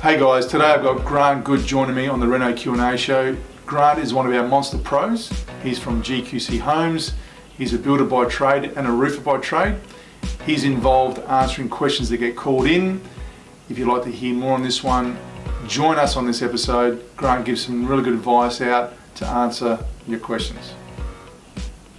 Hey guys, today I've got Grant Goode joining me on the Reno Q&A show. Grant is one of our Monsta pros. He's from GQC Homes. He's a builder by trade and a roofer by trade. He's involved answering questions that get called in. If you'd like to hear more on this one, join us on this episode. Grant gives some really good advice out to answer your questions.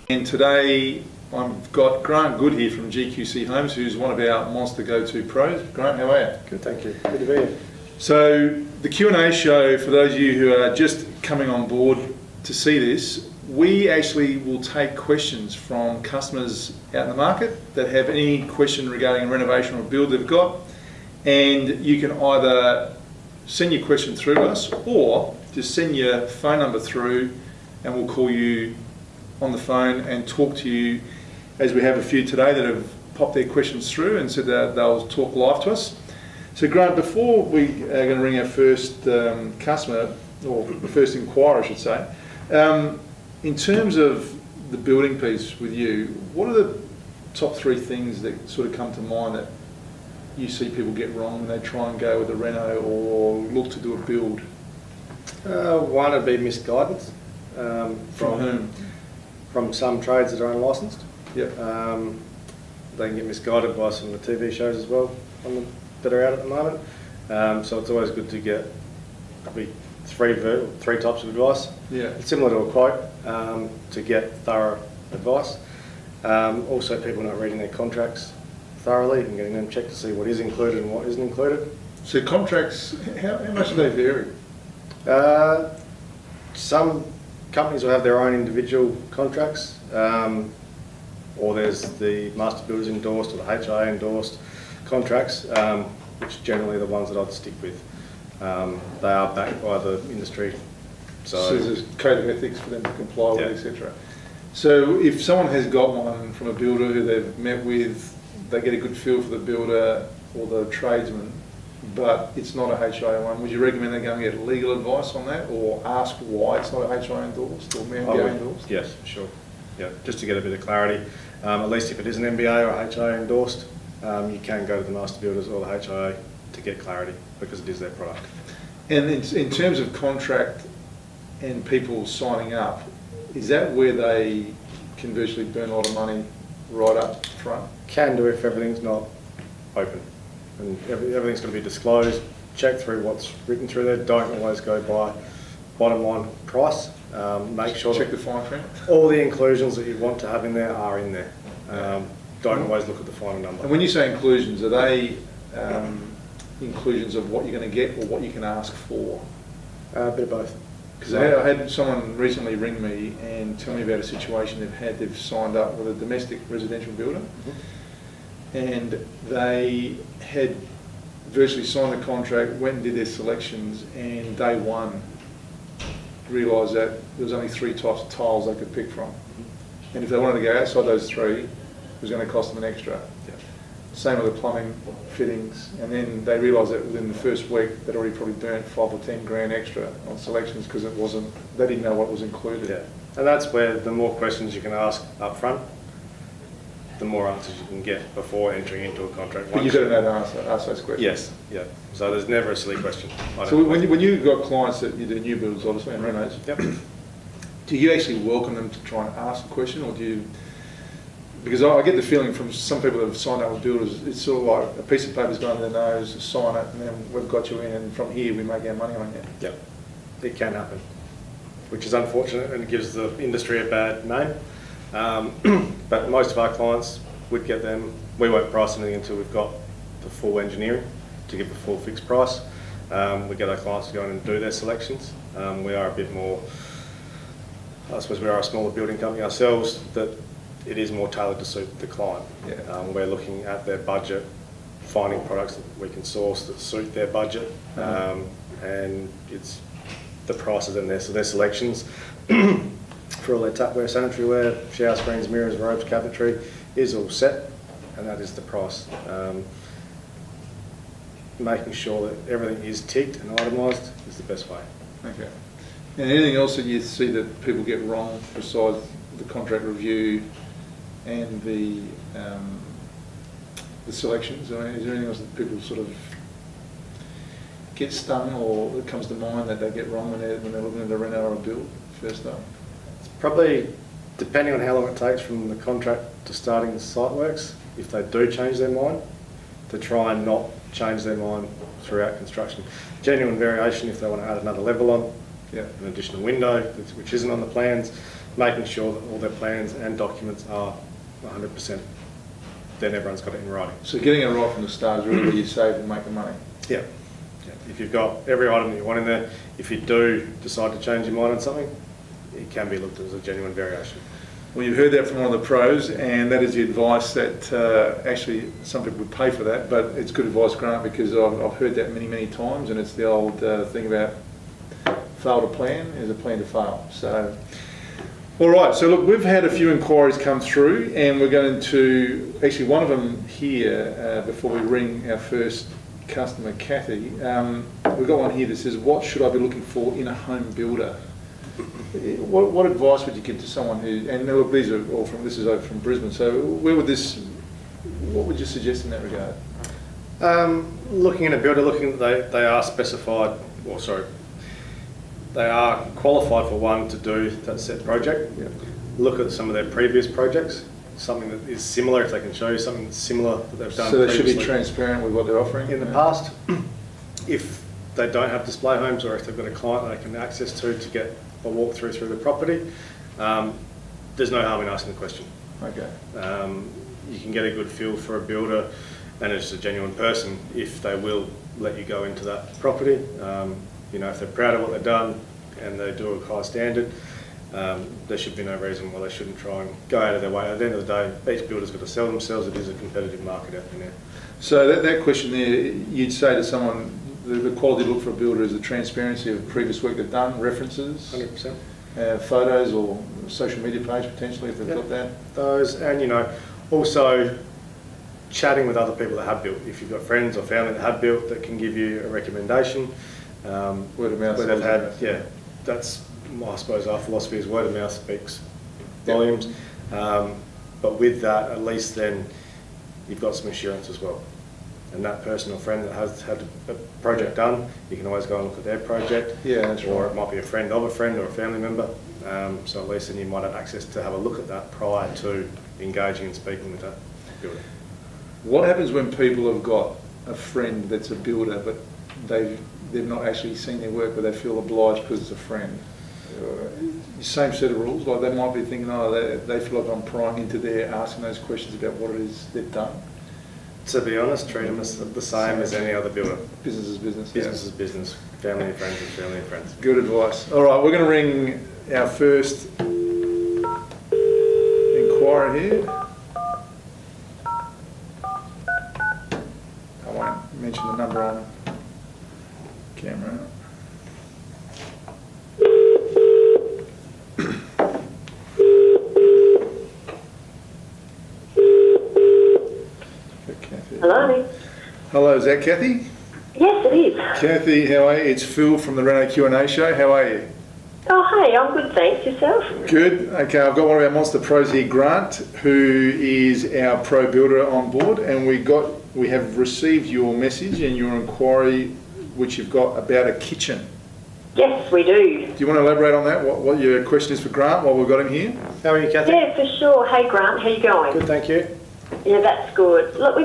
And today I've got Grant Goode here from GQC Homes, who's one of our Monsta go-to pros. Grant, how are you? Good, thank you. Good to be here. So the Q&A show, for those of you who are just coming on board to see this, we actually will take questions from customers out in the market that have any question regarding a renovation or build they've got, and you can either send your question through to us or just send your phone number through and we'll call you on the phone and talk to you, as we have a few today that have popped their questions through and said that they'll talk live to us. So Grant, before we are going to ring our first customer, or the first inquiry I should say, in terms of the building piece with you, what are the top three things that sort of come to mind that you see people get wrong when they try and go with a reno or look to do a build? One would be misguidance. From whom? From some trades that are unlicensed. Yep. They can get misguided by some of the TV shows as well that are out at the moment. So it's always good to get probably three types of advice. Yeah. Similar to a quote, to get thorough advice. Also, people not reading their contracts thoroughly and getting them checked to see what is included and what isn't included. So contracts, how much do they vary? Some companies will have their own individual contracts, or there's the master builders endorsed or the HIA endorsed contracts, which generally are the ones that I'd stick with. They are backed by the industry. So there's a code of ethics for them to comply with, Yeah. etc. So if someone has got one from a builder who they've met with, they get a good feel for the builder or the tradesman, but it's not a HIA one, would you recommend they go and get legal advice on that, or ask why it's not a HIA endorsed or MBA endorsed? Yes, sure. Yeah, just to get a bit of clarity. At least if it is an MBA or HIA endorsed, you can go to the master builders or the HIA to get clarity because it is their product. And in terms of contract and people signing up, is that where they can virtually burn a lot of money right up front? Can do if everything's not open. And everything's going to be disclosed, check through what's written through there. Don't always go by bottom line price. Make sure check the fine print. All the inclusions that you want to have in there are in there. Don't always look at the final number. And when you say inclusions, are they inclusions of what you're going to get or what you can ask for? A bit of both. Because I had someone recently ring me and tell me about a situation they've signed up with a domestic residential builder, and they had virtually signed the contract, went and did their selections, and day one realised that there was only 3 types of tiles they could pick from, and if they wanted to go outside those 3, it was going to cost them an extra. Same with the plumbing fittings, and then they realised that within the first week they'd already probably burnt 5 or 10 grand extra on selections because they didn't know what was included. Yeah, and that's where the more questions you can ask up front, the more answers you can get before entering into a contract. But you've got to know to ask those questions. Yes, yeah. So there's never a silly question. So when you've got clients that you do new builds, obviously, and renos, yep. Do you actually welcome them to try and ask a question, or do you? Because I get the feeling from some people that have signed up with builders, it's sort of like a piece of paper's going to their nose, sign it, and then we've got you in, and from here we make our money on you. Yep, it can happen, which is unfortunate and it gives the industry a bad name. But most of our clients would get them. We won't price anything until we've got the full engineering to give a full fixed price. We get our clients to go in and do their selections. We are a bit more, I suppose we are a smaller building company ourselves, that it is more tailored to suit the client. Yeah. We're looking at their budget, finding products that we can source that suit their budget, and it's the prices in there. So their selections for all their tapware, sanitary ware, shower screens, mirrors, robes, cabinetry is all set, and that is the price. Making sure that everything is ticked and itemised is the best way. Okay. And anything else that you see that people get wrong besides the contract review and the selections? I mean, is there anything else that people sort of get stung or that comes to mind that they get wrong when they're looking at a reno or a build first up? Probably, depending on how long it takes from the contract to starting the site works, if they do change their mind, to try and not change their mind throughout construction. Genuine variation if they want to add another level on, an additional window which isn't on the plans, making sure that all their plans and documents are 100%. Then everyone's got it in writing. So getting it right from the start is really where you save and make the money. Yeah. If you've got every item that you want in there, if you do decide to change your mind on something, it can be looked at as a genuine variation. Well, you've heard that from one of the pros, and that is the advice that actually some people would pay for that, but it's good advice, Grant, because I've heard that many times, and it's the old thing about fail to plan is a plan to fail. So, all right, so look, we've had a few inquiries come through, and we're going to, actually one of them here, before we ring our first customer, Kathy, we've got one here that says, what should I be looking for in a home builder? What advice would you give to someone who, and look, these are all from, this is over from Brisbane, so what would you suggest in that regard? Looking at a builder, they are specified, they are qualified for one to do that set project. Yeah. Look at some of their previous projects, something that is similar, if they can show you something that's similar that they've done So they previously. should be transparent with what they're offering? In the past, if they don't have display homes or if they've got a client they can access to get a walkthrough through the property, there's no harm in asking the question. Okay. You can get a good feel for a builder and it's a genuine person if they will let you go into that property. If they're proud of what they've done and they do a high standard, there should be no reason why they shouldn't try and go out of their way. At the end of the day, each builder's got to sell themselves. It is a competitive market out there now. So that question there, you'd say to someone, the quality to look for a builder is the transparency of previous work they've done, references, 100%. Photos or social media page potentially if they've got that. Those, and also chatting with other people that have built. If you've got friends or family that have built that can give you a recommendation, word of mouth. where they've had, that's, I suppose our philosophy is word of mouth speaks volumes. But with that, at least then you've got some assurance as well. And that person or friend that has had a project done, you can always go and look at their project. Yeah, that's or right. it might be a friend of a friend or a family member. So at least then you might have access to have a look at that prior to engaging and speaking with that builder. What happens when people have got a friend that's a builder, but they've not actually seen their work, but they feel obliged because it's a friend? Same set of rules, like they might be thinking, they feel like I'm prying into there, asking those questions about what it is they've done. To be honest, treat them as the same as any other builder. Business is business. Business is business. Family and friends is family and friends. Good advice. All right, we're going to ring our first inquiry here. I won't mention the number on camera. Hello. Hello, is that Kathy? Yes, it is. Kathy, how are you? It's Phil from the Reno Q&A show. How are you? Oh, hey, I'm good, thanks. Yourself? Good. Okay, I've got one of our Monster pros here, Grant, who is our pro builder on board, and we have received your message and your inquiry, which you've got about a kitchen. Yes, we do. Do you want to elaborate on that? What your question is for Grant while we've got him here? How are you, Kathy? Yeah, for sure. Hey, Grant, how you going? Good, thank you. Yeah, that's good. Look,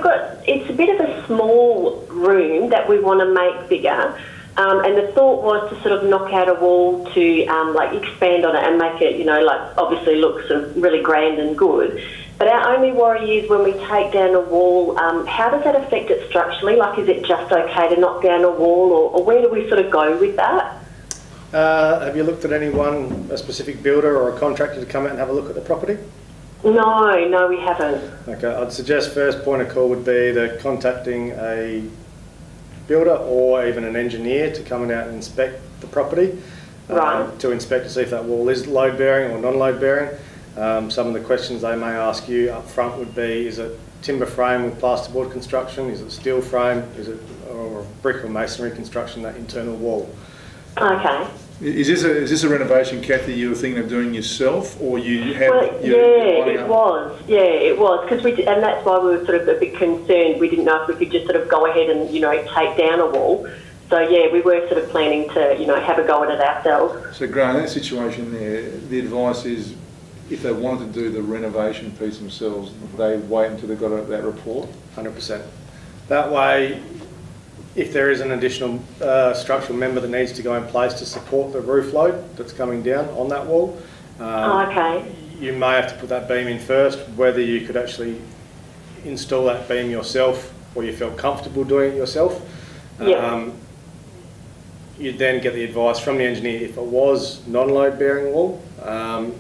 it's a bit of a small room that we want to make bigger. And the thought was to sort of knock out a wall to expand on it and make it, obviously look sort of really grand and good. But our only worry is when we take down a wall, how does that affect it structurally? Like, is it just okay to knock down a wall, or where do we sort of go with that? Have you looked at a specific builder or a contractor to come out and have a look at the property? No, we haven't. Okay, I'd suggest first point of call would be the contacting a builder or even an engineer to come out and inspect the property. Right. To inspect to see if that wall is load bearing or non-load bearing. Some of the questions they may ask you up front would be, is it timber frame with plasterboard construction? Is it steel frame? Is it or brick or masonry construction, that internal wall? Okay. Is this a renovation, Kathy, you were thinking of doing yourself, or you have? Well, it was. Because and that's why we were sort of a bit concerned. We didn't know if we could just sort of go ahead and take down a wall. So yeah, we were sort of planning to, you know, have a go at it ourselves. So Grant, in that situation there, the advice is if they wanted to do the renovation piece themselves, they wait until they've got that report? 100%. That way, if there is an additional structural member that needs to go in place to support the roof load that's coming down on that wall, Okay. you may have to put that beam in first. Whether you could actually install that beam yourself or you felt comfortable doing it yourself, Yeah. you'd then get the advice from the engineer. If it was non-load bearing wall,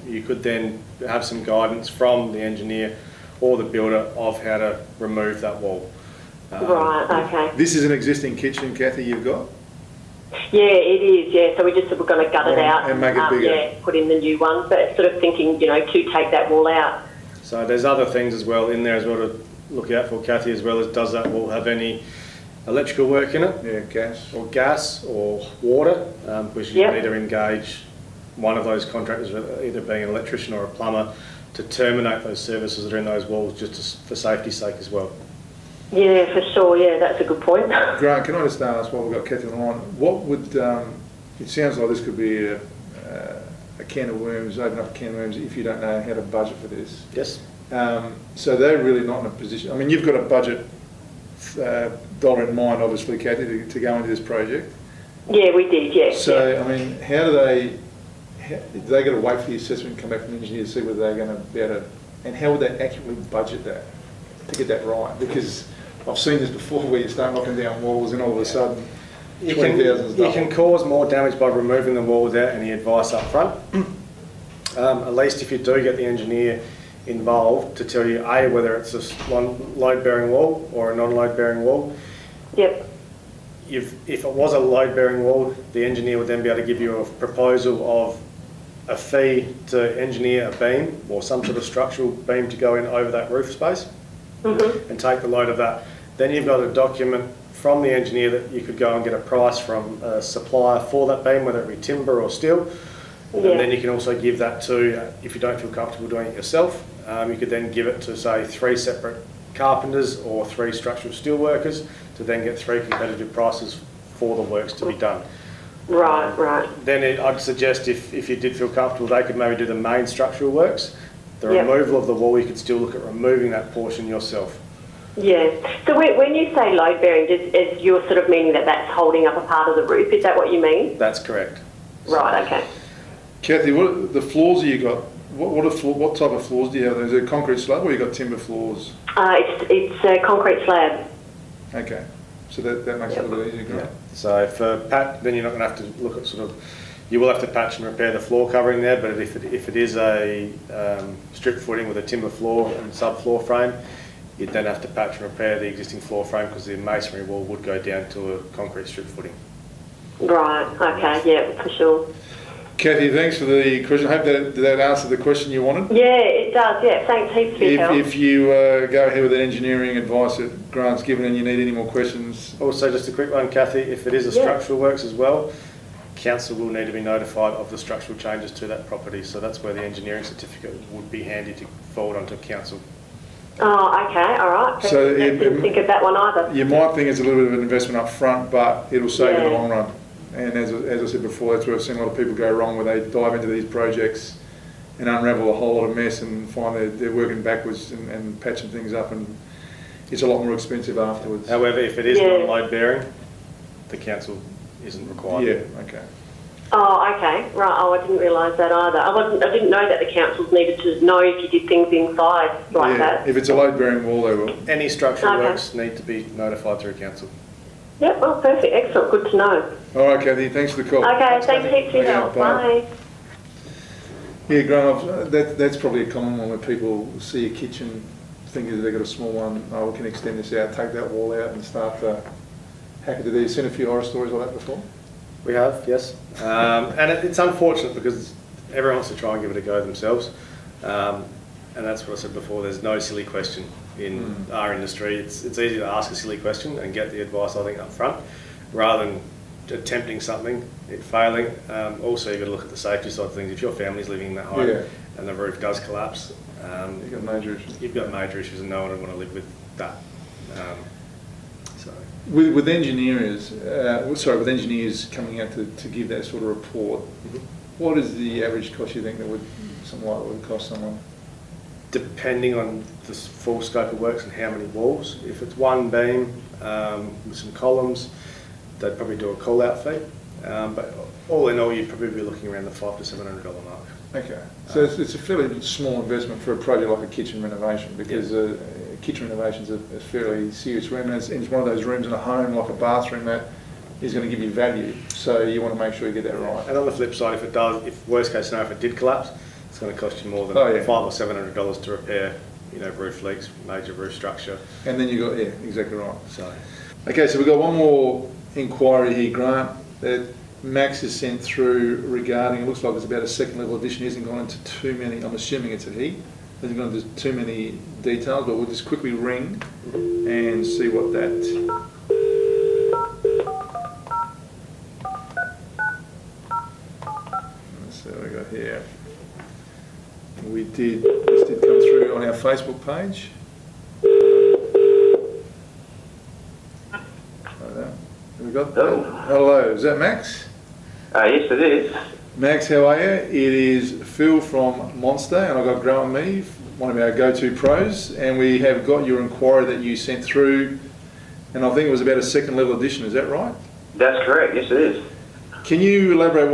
you could then have some guidance from the engineer or the builder of how to remove that wall. Right, okay. This is an existing kitchen, Kathy, you've got? Yeah, it is, yeah. So we just were going to gut it out And make it bigger. Yeah, put in the new one. But sort of thinking, you know, to take that wall out. So there's other things as well in there as well to look out for, Kathy, as well as does that wall have any electrical work in it, Yeah, gas. or gas or water, because you Yep. need to engage one of those contractors, either being an electrician or a plumber, to terminate those services that are in those walls just for safety's sake as well. Yeah, for sure. Yeah, that's a good point. Grant, can I just ask while we've got Kathy on the line, what would, it sounds like this could be a can of worms, open up a can of worms if you don't know how to budget for this. Yes. So they're really not in a position, I mean, you've got a budget dollar in mind, obviously, Kathy, to go into this project. Yeah, we did. Yeah. So, I mean, how do they got to wait for the assessment and come back from the engineer to see whether they're going to be able to, and how would they accurately budget that to get that right? Because I've seen this before where you start knocking down walls and all of a sudden You 20,000 is double. can cause more damage by removing the wall without any advice up front. At least if you do get the engineer involved to tell you A, whether it's a load-bearing wall or a non-load-bearing wall. Yep. If it was a load-bearing wall, the engineer would then be able to give you a proposal of a fee to engineer a beam or some sort of structural beam to go in over that roof space and take the load of that. Then you've got a document from the engineer that you could go and get a price from a supplier for that beam, whether it be timber or steel. Yeah. And then you can also give that to, if you don't feel comfortable doing it yourself, you could then give it to, say, 3 separate carpenters or 3 structural steel workers to then get 3 competitive prices for the works to be done. Right, right. Then I'd suggest if you did feel comfortable, they could maybe do the main structural works. The Yep. removal of the wall, you could still look at removing that portion yourself. Yeah. So when you say load bearing, is you're sort of meaning that that's holding up a part of the roof? Is that what you mean? That's correct. Right. Okay. Kathy, what the floors that you got? What type of floors do you have? Is it concrete slab or you got timber floors? It's a concrete slab. Okay, so that makes it a little bit easier, Grant. So for then you're not going to have to look at you will have to patch and repair the floor covering there, but if it is a strip footing with a timber floor and subfloor frame, you'd then have to patch and repair the existing floor frame because the masonry wall would go down to a concrete strip footing. Right. Okay. Yeah, for sure. Kathy, thanks for the question. I hope that answered the question you wanted. Yeah, it does. Yeah. Thanks heaps for your help. If you go ahead with that engineering advice that Grant's given and you need any more questions, Also, just a quick one, Kathy, if it is a structural works as well, council will need to be notified of the structural changes to that property, so that's where the engineering certificate would be handy to forward onto council. Oh, okay. All right. So Didn't think of that one either. you might think it's a little bit of an investment up front, but it'll save in the Yeah. long run. And as I said before, that's where I've seen a lot of people go wrong, where they dive into these projects and unravel a whole lot of mess and find they're working backwards and patching things up, and it's a lot more expensive afterwards. However, if it is Yeah. non-load bearing, the council isn't required. Yeah, okay. Oh, okay. Right. Oh, I didn't realise that either. I didn't know that the councils needed to know if you did things inside like Yeah, that. if it's a load-bearing wall, they will. Any structural Okay. works need to be notified through council. Yep. Well, perfect. Excellent. Good to know. All right, Kathy, thanks for the call. Okay. Thanks heaps for your Okay, help. bye. Bye. Yeah, Grant, that's probably a common one where people see a kitchen, think that they've got a small one, oh, we can extend this out, take that wall out and start to hack it. Have you seen a few horror stories like that before? We have, yes. And it's unfortunate because everyone wants to try and give it a go themselves. And that's what I said before, there's no silly question in our industry. It's easy to ask a silly question and get the advice, I think, up front, rather than attempting something, it failing. Also, you've got to look at the safety side of things. If your family's living in that home and the roof does collapse, You've got major issues. you've got major issues and no one would want to live with that. So With engineers, with engineers coming out to give that sort of report, what is the average cost you think that something like that would cost someone? depending on the full scope of works and how many walls, if it's one beam with some columns, they'd probably do a call-out fee. But all in all, you'd probably be looking around the $500 to $700 mark. Okay, so it's a fairly small investment for a project like a kitchen renovation, because kitchen renovation's a fairly serious room, and it's one of those rooms in a home, like a bathroom, that is going to give you value. So you want to make sure you get that right. And on the flip side, if worst case scenario, if it did collapse, it's going to cost you more than $500 or $700 to repair, roof leaks, major roof structure. And then you got exactly right. So, okay, so we've got one more inquiry here, Grant, that Max has sent through regarding. It looks like it's about a second level addition. He hasn't gone into too many. I'm assuming it's a he. Hasn't gone into too many details, but we'll just quickly ring and see what that. Let's see what we got here. This did come through on our Facebook page. Have we got that? Hello, is that Max? Yes, it is. Max, how are you? It is Phil from Monsta, and I've got Grant with me, one of our go-to pros, and we have got your inquiry that you sent through, and I think it was about a second level addition, is that right? That's correct, yes it is. Can you elaborate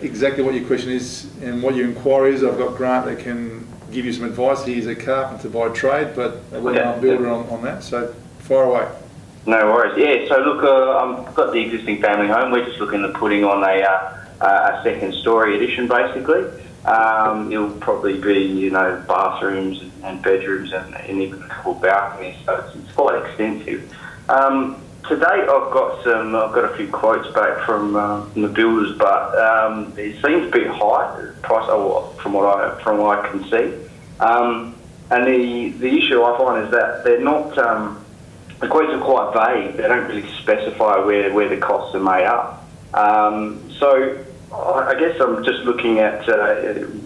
exactly what your question is and what your inquiry is? I've got Grant that can give you some advice. He's a carpenter by trade, but a well-known builder on that, so fire away. No worries. Yeah, so look, I've got the existing family home. We're just looking at putting on a second story addition, basically. It'll probably be, bathrooms and bedrooms and even a couple of balconies, so it's quite extensive. To date, I've got a few quotes back from the builders, but it seems a bit high, the price from what I can see. And the issue I find is that they're not. The quotes are quite vague. They don't really specify where the costs are made up. So I guess I'm just looking at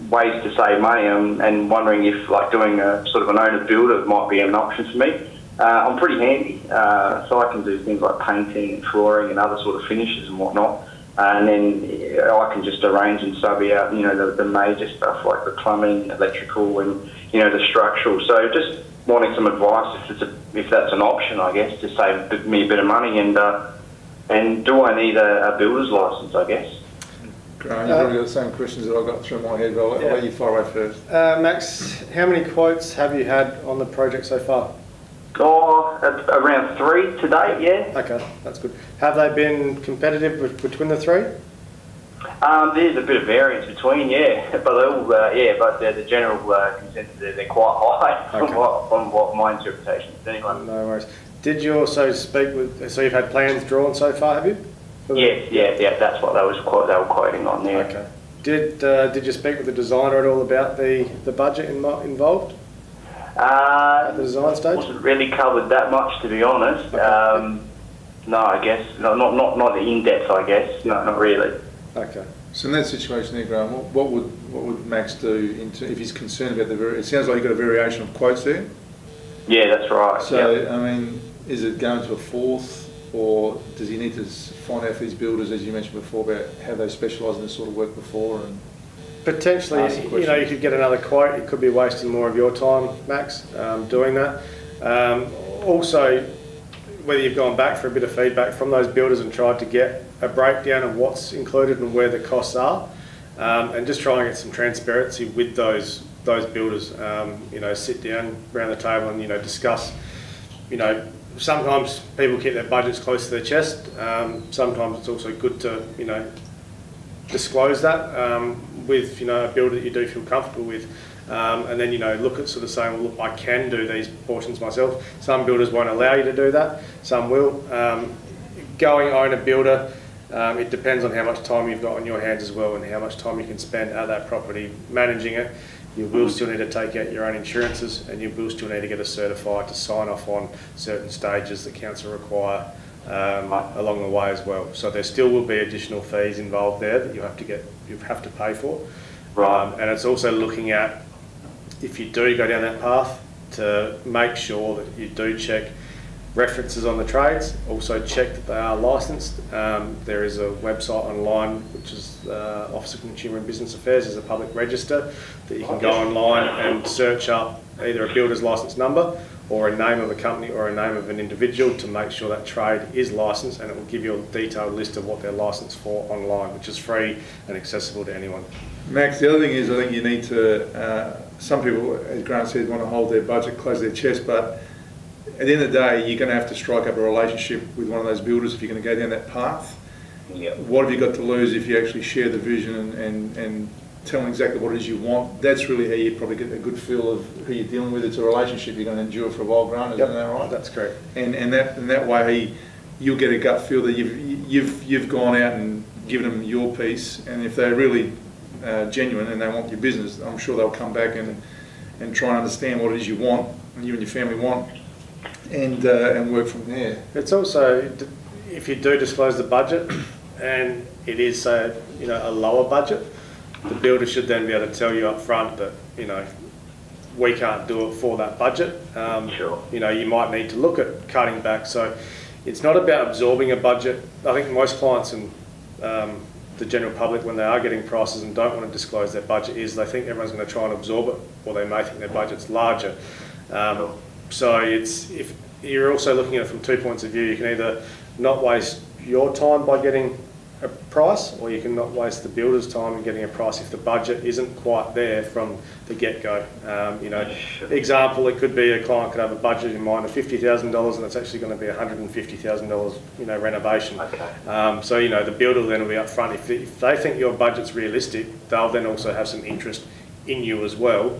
ways to save money and wondering if doing a sort of an owner builder might be an option for me. I'm pretty handy, so I can do things like painting and flooring and other sort of finishes and whatnot. And then I can just arrange and sub out, the major stuff like the plumbing, electrical, and the structural. So just wanting some advice if that's an option, I guess, to save me a bit of money. And do I need a builder's license, I guess? Grant, you've probably got the same questions that I got through my head, but I'll let you fire away first. Max, how many quotes have you had on the project so far? Around 3 to date, yeah. Okay, that's good. Have they been competitive between the three? There's a bit of variance between, but the general consensus they're quite high from what my interpretation is anyway. No worries. Did you also speak with? So you've had plans drawn so far, have you? Yeah. That's what they were quoting on there. Okay. Did you speak with the designer at all about the budget involved? At the design stage? Wasn't really covered that much, to be honest. Okay. No, I guess not in depth. I guess not really. Okay. So in that situation there, Graham, what would Max do if he's concerned about it sounds like you've got a variation of quotes there? Yeah, that's right. So, I mean, is it going to a fourth, or does he need to find out for his builders, as you mentioned before, about how they specialise in this sort of work before? And potentially, you could get another quote. It could be wasting more of your time, Max, doing that. Also, whether you've gone back for a bit of feedback from those builders and tried to get a breakdown of what's included and where the costs are, and just try and get some transparency with those builders. Sit down around the table and discuss. Sometimes people keep their budgets close to their chest. Sometimes it's also good to disclose that with a builder that you do feel comfortable with. And then look at sort of saying, well, look, I can do these portions myself. Some builders won't allow you to do that, some will. Going owner builder, it depends on how much time you've got on your hands as well, and how much time you can spend at that property managing it. You will still need to take out your own insurances, and you will still need to get a certified to sign off on certain stages that council require along the way as well. So there still will be additional fees involved there that you have to pay for. Right. And it's also looking at, if you do go down that path, to make sure that you do check references on the trades. Also check that they are licensed. There is a website online, which is Office of Consumer and Business Affairs, is a public register that you can go online and search up either a builder's licence number or a name of a company or a name of an individual to make sure that trade is licensed, and it will give you a detailed list of what they're licensed for online, which is free and accessible to anyone. Max, the other thing is I think you need to, some people, as Grant said, want to hold their budget close to their chest, but at the end of the day, you're going to have to strike up a relationship with one of those builders if you're going to go down that path. Yep. What have you got to lose if you actually share the vision and tell them exactly what it is you want? That's really how you probably get a good feel of who you're dealing with. It's a relationship you're going to endure for a while, Grant, isn't that right? That's correct. And that way you'll get a gut feel that you've gone out and given them your piece, and if they're really genuine and they want your business, I'm sure they'll come back and try and understand what it is you want and you and your family want, and work from there. It's also, if you do disclose the budget and it is a lower budget, the builder should then be able to tell you up front that we can't do it for that budget. Sure. You might need to look at cutting back. So it's not about absorbing a budget. I think most clients and the general public, when they are getting prices and don't want to disclose their budget, is they think everyone's going to try and absorb it, or they may think their budget's larger. So if you're also looking at it from 2 points of view, you can either not waste your time by getting a price, or you can not waste the builder's time in getting a price if the budget isn't quite there from the get-go. Sure. Example, it could be a client could have a budget in mind of $50,000 and it's actually going to be $150,000 renovation. Okay. So the builder then will be up front. If they think your budget's realistic, they'll then also have some interest in you as well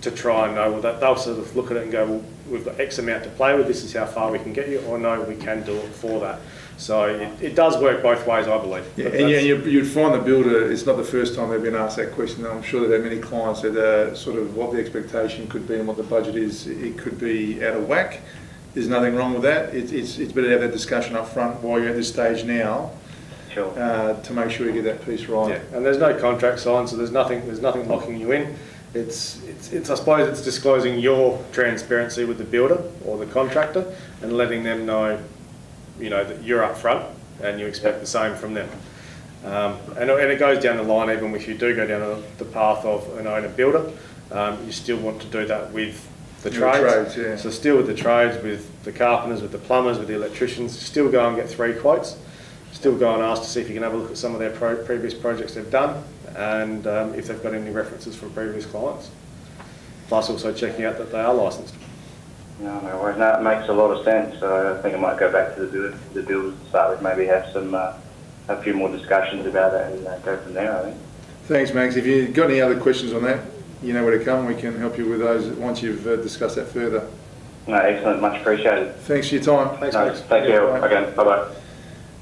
to try and know that they'll sort of look at it and go, well, we've got X amount to play with, this is how far we can get you, or no, we can do it for that. So it does work both ways, I believe. Yeah, and you'd find the builder, it's not the first time they've been asked that question. I'm sure that there are many clients that sort of what the expectation could be and what the budget is, it could be out of whack. There's nothing wrong with that. It's better to have that discussion up front while you're at this stage now. Sure. To make sure you get that piece right. Yeah, and there's no contract signed, so there's nothing locking you in. It's I suppose it's disclosing your transparency with the builder or the contractor and letting them know, that you're up front and you expect the same from them. And it goes down the line, even if you do go down the path of an owner builder, you still want to do that with the trades. Yeah. So still with the trades, with the carpenters, with the plumbers, with the electricians, still go and get 3 quotes. Still go and ask to see if you can have a look at some of their previous projects they've done, and if they've got any references from previous clients. Plus also checking out that they are licensed. No worries. No, it makes a lot of sense. So I think I might go back to the builders to start with, maybe have a few more discussions about it and go from there, I think. Thanks, Max. If you've got any other questions on that, you know where to come. We can help you with those once you've discussed that further. No, excellent. Much appreciated. Thanks for your time. Thanks, No, Max. take care. Again, bye-bye.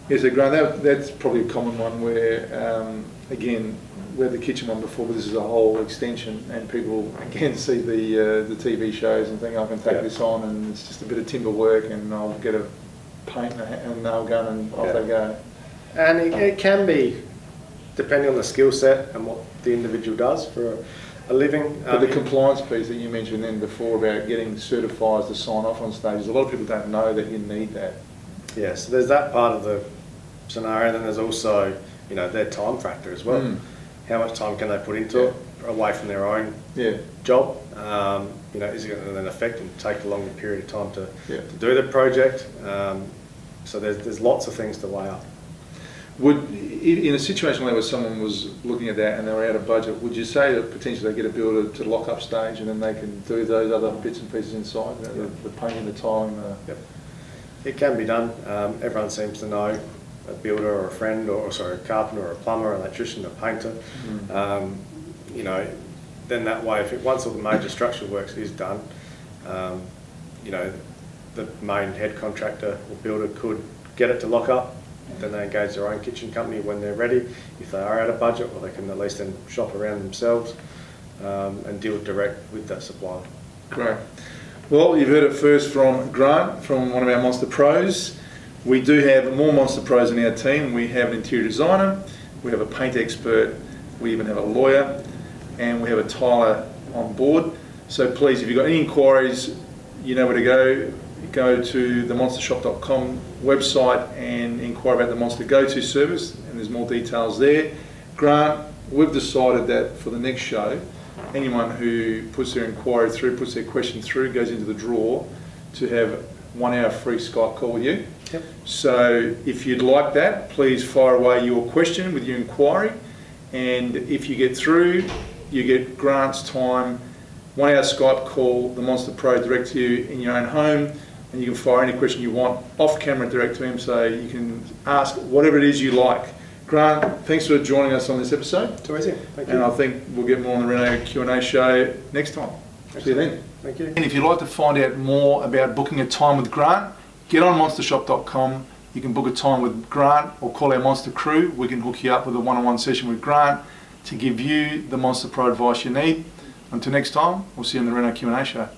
Yes, so Grant, that's probably a common one where, again, we had the kitchen one before, but this is a whole extension, and people again see the TV shows and think I can take this on, and it's just a bit of timber work, and I'll get a paint and a nail gun, and off they go. And it can be, depending on the skill set and what the individual does for a living. But the compliance piece that you mentioned then before about getting certifiers to sign off on stages, a lot of people don't know that you need that. Yeah, so there's that part of the scenario, and then there's also, their time factor as well. How much time can they put into it away from their own job? Is it going to then affect and take a longer period of time to do the project? So there's lots of things to weigh up. In a situation where someone was looking at that and they were out of budget, would you say that potentially they get a builder to lock up stage and then they can do those other bits and pieces inside, the painting, the tiling? It can be done. Everyone seems to know a builder or a friend, a carpenter or a plumber, an electrician, a painter. Then that way, once all the major structural works is done, the main head contractor or builder could get it to lock up. Then they engage their own kitchen company when they're ready, if they are out of budget, or they can at least then shop around themselves and deal direct with that supplier. Great. Well, you've heard it first from Grant, from one of our Monsta Pros. We do have more Monsta Pros in our team. We have an interior designer, we have a paint expert, we even have a lawyer, and we have a tiler on board. So please, if you've got any inquiries, you know where to go. go to the monstershop.com website and inquire about the Monster Go-To service, and there's more details there. Grant, we've decided that for the next show, anyone who puts their inquiry through, puts their question through, goes into the draw to have 1 hour free Skype call with you. Yep. So if you'd like that, please fire away your question with your inquiry, and if you get through, you get Grant's time, 1 hour Skype call, the Monster Pro direct to you in your own home, and you can fire any question you want off camera direct to him, so you can ask whatever it is you like. Grant, thanks for joining us on this episode. It's amazing. Thank you. And I think we'll get more on the Reno Q&A show next time. See you then. Thank you. And if you'd like to find out more about booking a time with Grant, get on monstershop.com. You can book a time with Grant or call our Monster crew. We can hook you up with a one-on-one session with Grant to give you the Monster Pro advice you need. Until next time, we'll see you in the Reno Q&A show.